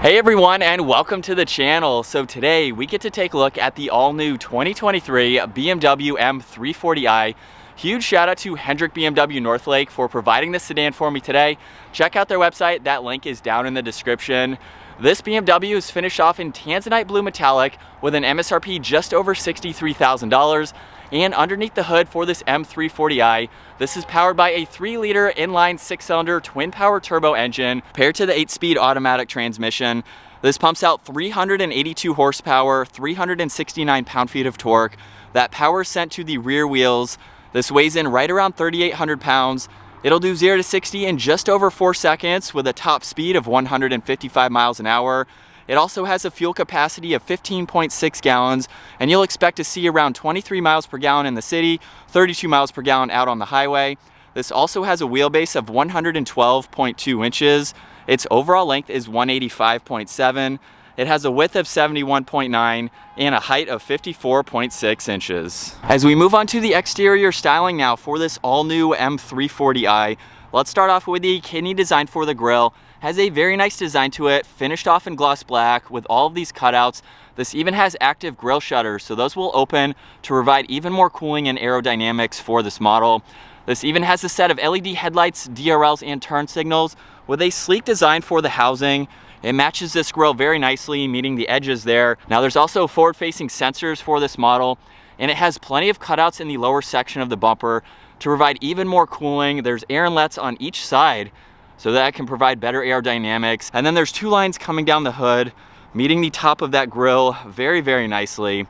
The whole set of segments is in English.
Hey everyone, and welcome to the channel. So today we get to take a look at the all-new 2023 BMW M340i. Huge shout out to Hendrick BMW Northlake for providing this sedan for me today. Check out their website, that link is down in the description. This BMW is finished off in Tanzanite Blue Metallic with an MSRP just over $63,000. And underneath the hood for this M340i, this is powered by a 3-liter inline 6-cylinder twin-power turbo engine paired to the 8-speed automatic transmission. This pumps out 382 horsepower, 369 pound-feet of torque. That power is sent to the rear wheels. This weighs in right around 3,800 pounds. It'll do 0 to 60 in just over 4 seconds with a top speed of 155 miles an hour. It also has a fuel capacity of 15.6 gallons, and you'll expect to see around 23 miles per gallon in the city, 32 miles per gallon out on the highway. This also has a wheelbase of 112.2 inches. Its overall length is 185.7. It has a width of 71.9 and a height of 54.6 inches. As we move on to the exterior styling now for this all-new M340i, let's start off with the kidney design for the grille. Has a very nice design to it, finished off in gloss black with all of these cutouts. This even has active grille shutters, so those will open to provide even more cooling and aerodynamics for this model. This even has a set of LED headlights, DRLs, and turn signals with a sleek design for the housing. It matches this grille very nicely, meeting the edges there. Now there's also forward-facing sensors for this model, and it has plenty of cutouts in the lower section of the bumper to provide even more cooling. There's air inlets on each side, so that can provide better aerodynamics. And then there's 2 lines coming down the hood, meeting the top of that grille very, very nicely.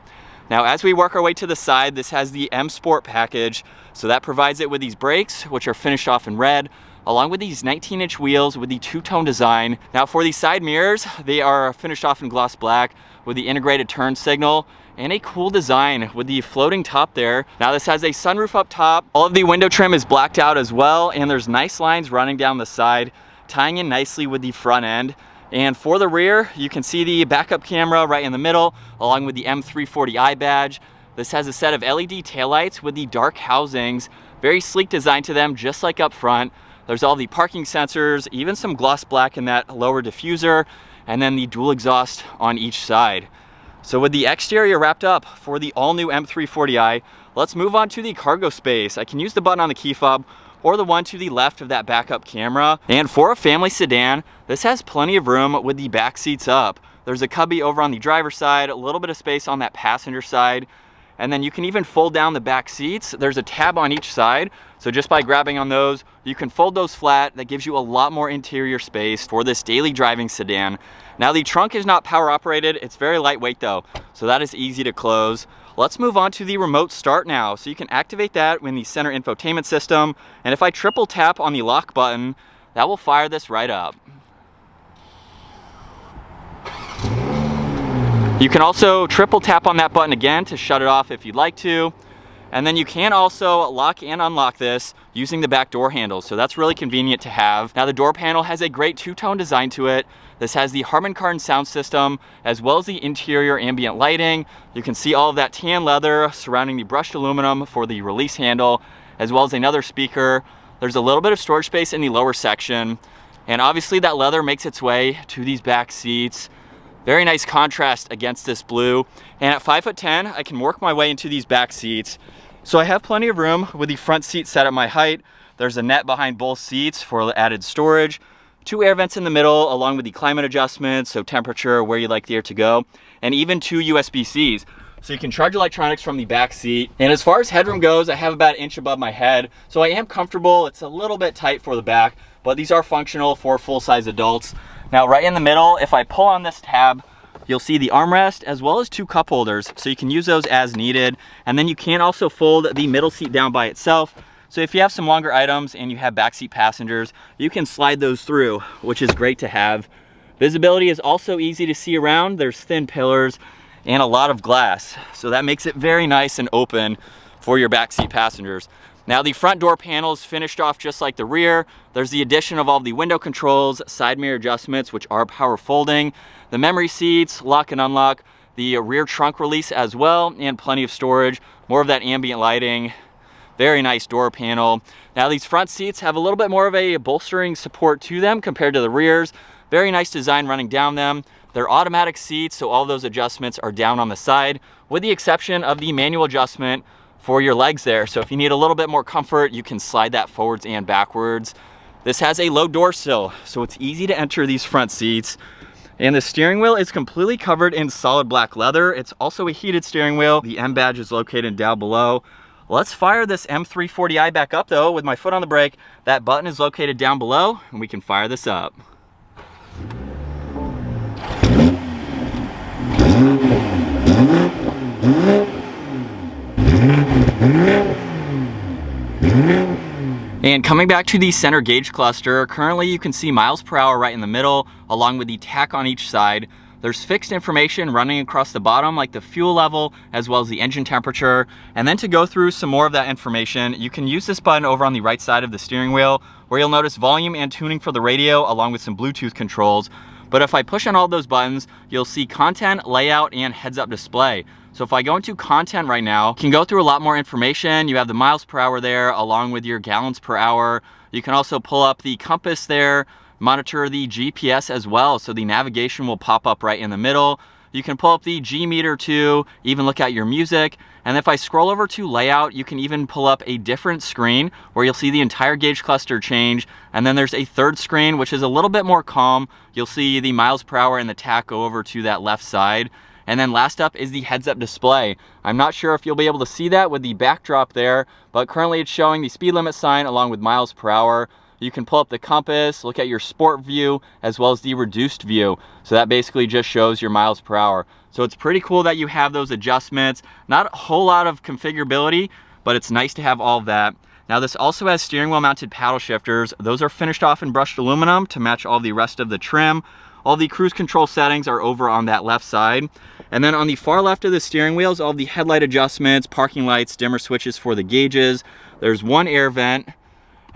Now, as we work our way to the side, this has the M Sport package. So that provides it with these brakes, which are finished off in red, along with these 19-inch wheels with the two-tone design. Now for these side mirrors, they are finished off in gloss black with the integrated turn signal and a cool design with the floating top there. Now this has a sunroof up top. All of the window trim is blacked out as well, and there's nice lines running down the side, tying in nicely with the front end. And for the rear, you can see the backup camera right in the middle, along with the M340i badge. This has a set of LED taillights with the dark housings. Very sleek design to them, just like up front. There's all the parking sensors, even some gloss black in that lower diffuser, and then the dual exhaust on each side. So with the exterior wrapped up for the all-new M340i, let's move on to the cargo space. I can use the button on the key fob or the one to the left of that backup camera. And for a family sedan, this has plenty of room with the back seats up. There's a cubby over on the driver's side, a little bit of space on that passenger side, and then you can even fold down the back seats. There's a tab on each side, so just by grabbing on those, you can fold those flat. That gives you a lot more interior space for this daily driving sedan. Now the trunk is not power operated, it's very lightweight though, so that is easy to close. Let's move on to the remote start now. So you can activate that in the center infotainment system, and if I triple tap on the lock button, that will fire this right up. You can also triple tap on that button again to shut it off if you'd like to. And then you can also lock and unlock this using the back door handles, so that's really convenient to have. Now the door panel has a great two-tone design to it. This has the Harman Kardon sound system, as well as the interior ambient lighting. You can see all of that tan leather surrounding the brushed aluminum for the release handle, as well as another speaker. There's a little bit of storage space in the lower section, and obviously that leather makes its way to these back seats. Very nice contrast against this blue. And at 5'10", I can work my way into these back seats. So I have plenty of room with the front seat set at my height. There's a net behind both seats for added storage. 2 air vents in the middle, along with the climate adjustments, so temperature, where you'd like the air to go, and even 2 USB-Cs. So you can charge electronics from the back seat. And as far as headroom goes, I have about an inch above my head, so I am comfortable. It's a little bit tight for the back, but these are functional for full-size adults. Now right in the middle, if I pull on this tab, you'll see the armrest as well as 2 cup holders, so you can use those as needed. And then you can also fold the middle seat down by itself. So if you have some longer items and you have backseat passengers, you can slide those through, which is great to have. Visibility is also easy to see around. There's thin pillars and a lot of glass, so that makes it very nice and open for your backseat passengers. Now the front door panel is finished off just like the rear. There's the addition of all the window controls, side mirror adjustments, which are power folding, the memory seats, lock and unlock, the rear trunk release as well, and plenty of storage, more of that ambient lighting. Very nice door panel. Now these front seats have a little bit more of a bolstering support to them compared to the rears. Very nice design running down them. They're automatic seats, so all those adjustments are down on the side, with the exception of the manual adjustment for your legs there. So if you need a little bit more comfort, you can slide that forwards and backwards. This has a low door sill, so it's easy to enter these front seats. And the steering wheel is completely covered in solid black leather. It's also a heated steering wheel. The M badge is located down below. Let's fire this M340i back up though with my foot on the brake. That button is located down below and we can fire this up. And coming back to the center gauge cluster, currently you can see miles per hour right in the middle, along with the tach on each side. There's fixed information running across the bottom, like the fuel level, as well as the engine temperature. And then to go through some more of that information, you can use this button over on the right side of the steering wheel, where you'll notice volume and tuning for the radio, along with some Bluetooth controls. But if I push on all those buttons, you'll see content, layout, and heads-up display. So if I go into content right now, you can go through a lot more information. You have the miles per hour there, along with your gallons per hour. You can also pull up the compass there, monitor the GPS as well, so the navigation will pop up right in the middle. You can pull up the G meter too, even look at your music. And if I scroll over to layout, you can even pull up a different screen where you'll see the entire gauge cluster change. And then there's a third screen, which is a little bit more calm. You'll see the miles per hour and the tach go over to that left side. And then last up is the heads-up display. I'm not sure if you'll be able to see that with the backdrop there, but currently it's showing the speed limit sign along with miles per hour. You can pull up the compass, look at your sport view, as well as the reduced view. So that basically just shows your miles per hour. So it's pretty cool that you have those adjustments. Not a whole lot of configurability, but it's nice to have all of that. Now this also has steering wheel mounted paddle shifters. Those are finished off in brushed aluminum to match all the rest of the trim. All the cruise control settings are over on that left side. And then on the far left of the steering wheel is all the headlight adjustments, parking lights, dimmer switches for the gauges. There's one air vent.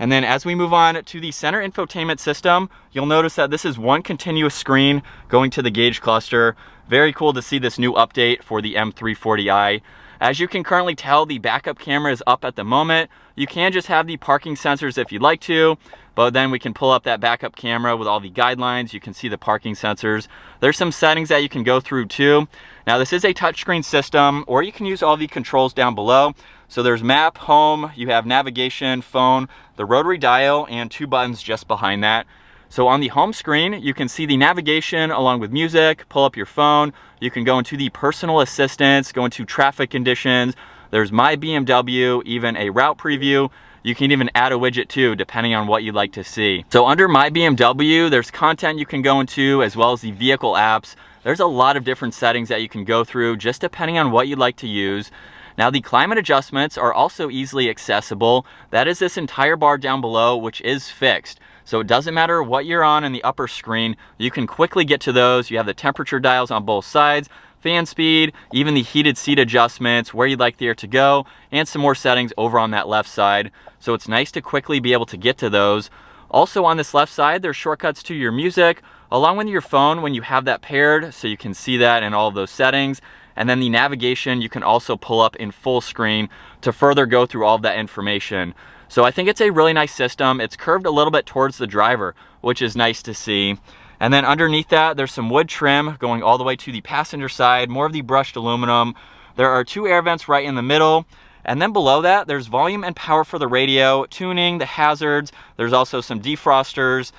And then as we move on to the center infotainment system, you'll notice that this is one continuous screen going to the gauge cluster. Very cool to see this new update for the M340i. As you can currently tell, the backup camera is up at the moment. You can just have the parking sensors if you'd like to, but then we can pull up that backup camera with all the guidelines. You can see the parking sensors. There's some settings that you can go through too. Now this is a touchscreen system, or you can use all the controls down below. So there's map, home, you have navigation, phone, the rotary dial, and two buttons just behind that. So on the home screen, you can see the navigation along with music, pull up your phone. You can go into the personal assistance, go into traffic conditions. There's my BMW, even a route preview. You can even add a widget too, depending on what you'd like to see. So under my BMW, there's content you can go into, as well as the vehicle apps. There's a lot of different settings that you can go through, just depending on what you'd like to use. Now the climate adjustments are also easily accessible. That is this entire bar down below, which is fixed. So it doesn't matter what you're on in the upper screen, you can quickly get to those. You have the temperature dials on both sides, fan speed, even the heated seat adjustments, where you'd like the air to go, and some more settings over on that left side. So it's nice to quickly be able to get to those. Also on this left side, there's shortcuts to your music, along with your phone when you have that paired, so you can see that in all of those settings. And then the navigation, you can also pull up in full screen to further go through all of that information. So I think it's a really nice system. It's curved a little bit towards the driver, which is nice to see. And then underneath that, there's some wood trim going all the way to the passenger side, more of the brushed aluminum. There are two air vents right in the middle. And then below that, there's volume and power for the radio, tuning, the hazards. There's also some defrosters.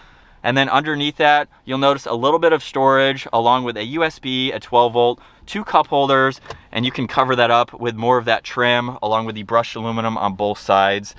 And then underneath that, you'll notice a little bit of storage along with a USB, a 12 volt, two cup holders, and you can cover that up with more of that trim along with the brushed aluminum on both sides.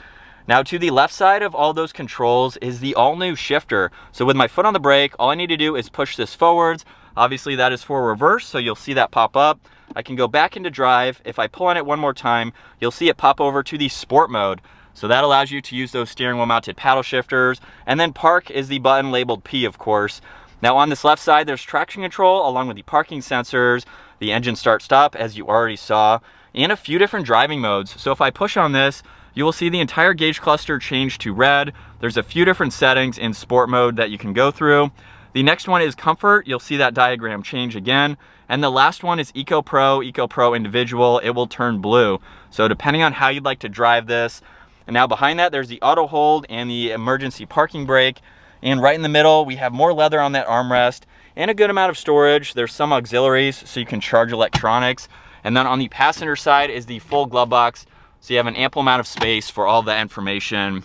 Now to the left side of all those controls is the all new shifter. So with my foot on the brake, all I need to do is push this forwards. Obviously that is for reverse, so you'll see that pop up. I can go back into drive. If I pull on it one more time, you'll see it pop over to the sport mode. So that allows you to use those steering wheel mounted paddle shifters. And then park is the button labeled P, of course. Now on this left side, there's traction control along with the parking sensors, the engine start stop, as you already saw, and a few different driving modes. So if I push on this, you will see the entire gauge cluster change to red. There's a few different settings in sport mode that you can go through. The next one is comfort. You'll see that diagram change again. And the last one is Eco Pro Individual. It will turn blue. So depending on how you'd like to drive this. And now behind that, there's the auto hold and the emergency parking brake. And right in the middle, we have more leather on that armrest and a good amount of storage. There's some auxiliaries so you can charge electronics. And then on the passenger side is the full glove box. So you have an ample amount of space for all that information.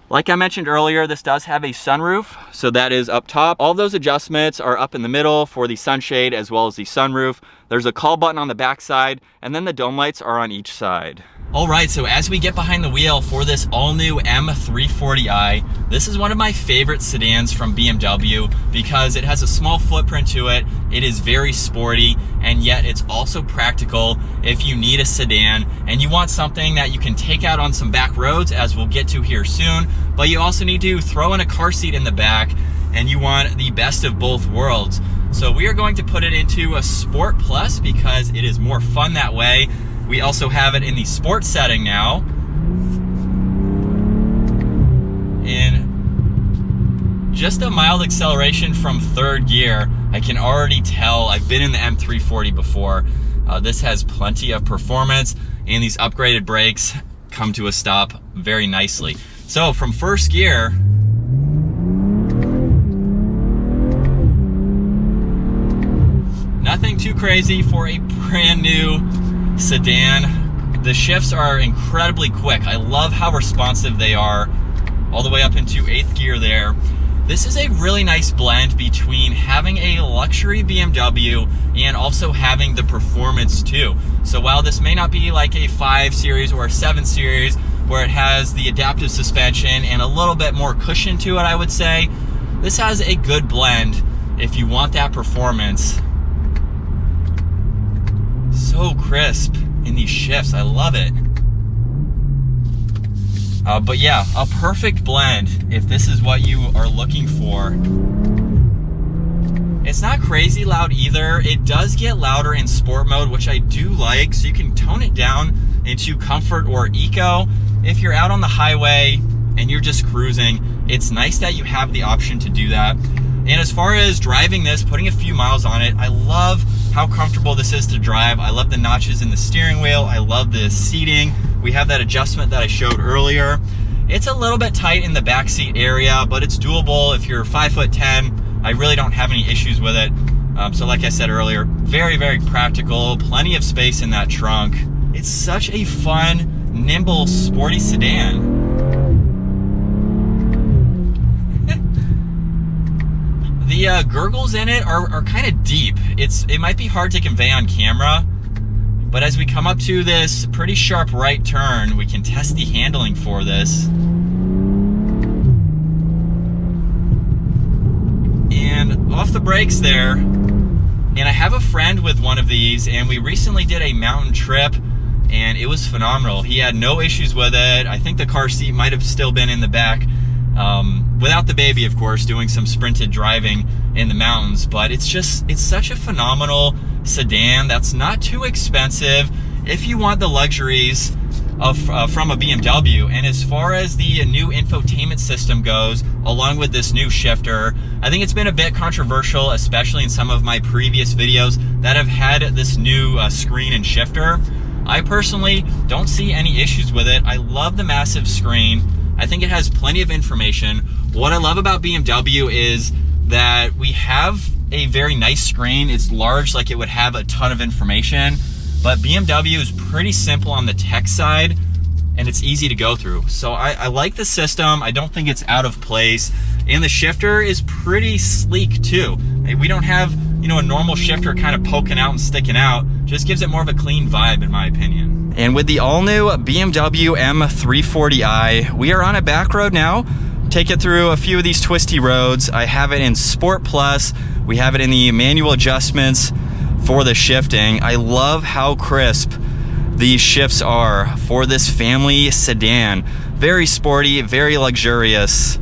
Like I mentioned earlier, this does have a sunroof, so that is up top. All those adjustments are up in the middle for the sunshade as well as the sunroof. There's a call button on the back side, and then the dome lights are on each side. All right, so as we get behind the wheel for this all-new M340i, this is one of my favorite sedans from BMW because it has a small footprint to it, it is very sporty, and yet it's also practical if you need a sedan and you want something that you can take out on some back roads, as we'll get to here soon, but you also need to throw in a car seat in the back, and you want the best of both worlds. So we are going to put it into a Sport Plus because it is more fun that way. We also have it in the sport setting now. And just a mild acceleration from third gear, I can already tell I've been in the M340 before. This has plenty of performance, and these upgraded brakes come to a stop very nicely. So from first gear, nothing too crazy for a brand new sedan. The shifts are incredibly quick. I love how responsive they are, all the way up into 8th gear there. This is a really nice blend between having a luxury BMW and also having the performance too. So while this may not be like a 5 Series or a 7 Series where it has the adaptive suspension and a little bit more cushion to it, I would say, this has a good blend if you want that performance. So crisp in these shifts, I love it. But yeah, a perfect blend if this is what you are looking for. It's not crazy loud either. It does get louder in sport mode, which I do like, so you can tone it down into comfort or eco. If you're out on the highway and you're just cruising, it's nice that you have the option to do that. And as far as driving this, putting a few miles on it, I love how comfortable this is to drive. I love the notches in the steering wheel. I love the seating. We have that adjustment that I showed earlier. It's a little bit tight in the backseat area, but it's doable if you're 5'10". I really don't have any issues with it. So like I said earlier, very, very practical, plenty of space in that trunk. It's such a fun, nimble, sporty sedan. The gurgles in it are kind of deep. It might be hard to convey on camera, but as we come up to this pretty sharp right turn, we can test the handling for this. And off the brakes there, and I have a friend with one of these, and we recently did a mountain trip, and it was phenomenal. He had no issues with it. I think the car seat might have still been in the back. Without the baby, of course, doing some sprinted driving in the mountains, but it's such a phenomenal sedan that's not too expensive if you want the luxuries of from a BMW. And as far as the new infotainment system goes, along with this new shifter, I think it's been a bit controversial, especially in some of my previous videos that have had this new screen and shifter. I personally don't see any issues with it. I love the massive screen. I think it has plenty of information. What I love about BMW is that we have a very nice screen. It's large, like it would have a ton of information, but BMW is pretty simple on the tech side, and it's easy to go through. So I like the system. I don't think it's out of place. And the shifter is pretty sleek too. We don't have, you know, a normal shifter kind of poking out and sticking out. Just gives it more of a clean vibe, in my opinion. And with the all-new BMW M340i, we are on a back road now. Take it through a few of these twisty roads. I have it in Sport Plus. We have it in the manual adjustments for the shifting. I love how crisp these shifts are for this family sedan. Very sporty, very luxurious.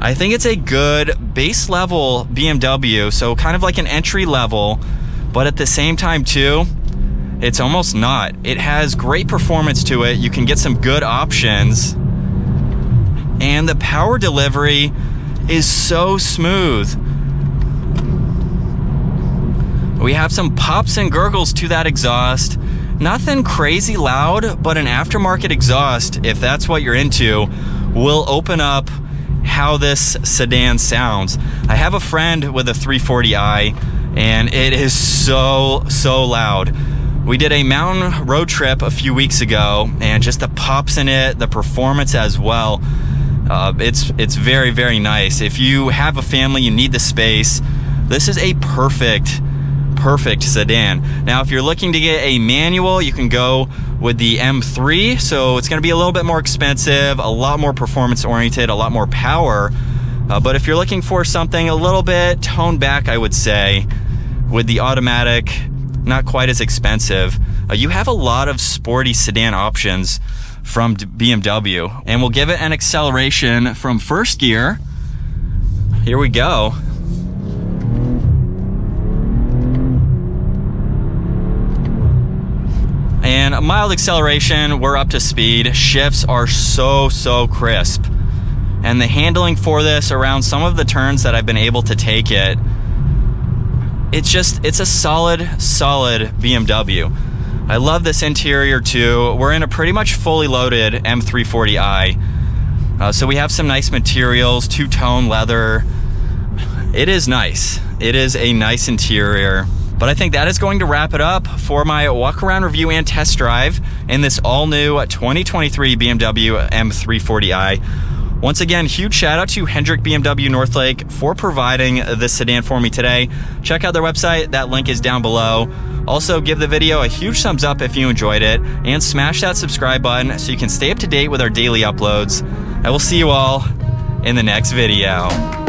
I think it's a good base level BMW, so kind of like an entry level, but at the same time too, it's almost not. It has great performance to it. You can get some good options. And the power delivery is so smooth. We have some pops and gurgles to that exhaust. Nothing crazy loud, but an aftermarket exhaust, if that's what you're into, will open up how this sedan sounds. I have a friend with a 340i, and it is so loud. We did a mountain road trip a few weeks ago, and just the pops in it, the performance as well, it's very nice. If you have a family, you need the space, this is a perfect sedan. Now, if you're looking to get a manual, you can go with the M3, so it's gonna be a little bit more expensive, a lot more performance oriented, a lot more power. But if you're looking for something a little bit toned back, I would say, with the automatic, not quite as expensive, you have a lot of sporty sedan options from BMW. And we'll give it an acceleration from first gear. Here we go. And a mild acceleration, we're up to speed. Shifts are so crisp. And the handling for this around some of the turns that I've been able to take it, it's a solid BMW. I love this interior too. We're in a pretty much fully loaded M340i. So we have some nice materials, two-tone leather. It is nice. It is a nice interior. But I think that is going to wrap it up for my walk around review and test drive in this all new 2023 BMW M340i. Once again, huge shout out to Hendrick BMW Northlake for providing this sedan for me today. Check out their website, that link is down below. Also, give the video a huge thumbs up if you enjoyed it, and smash that subscribe button so you can stay up to date with our daily uploads. I will see you all in the next video.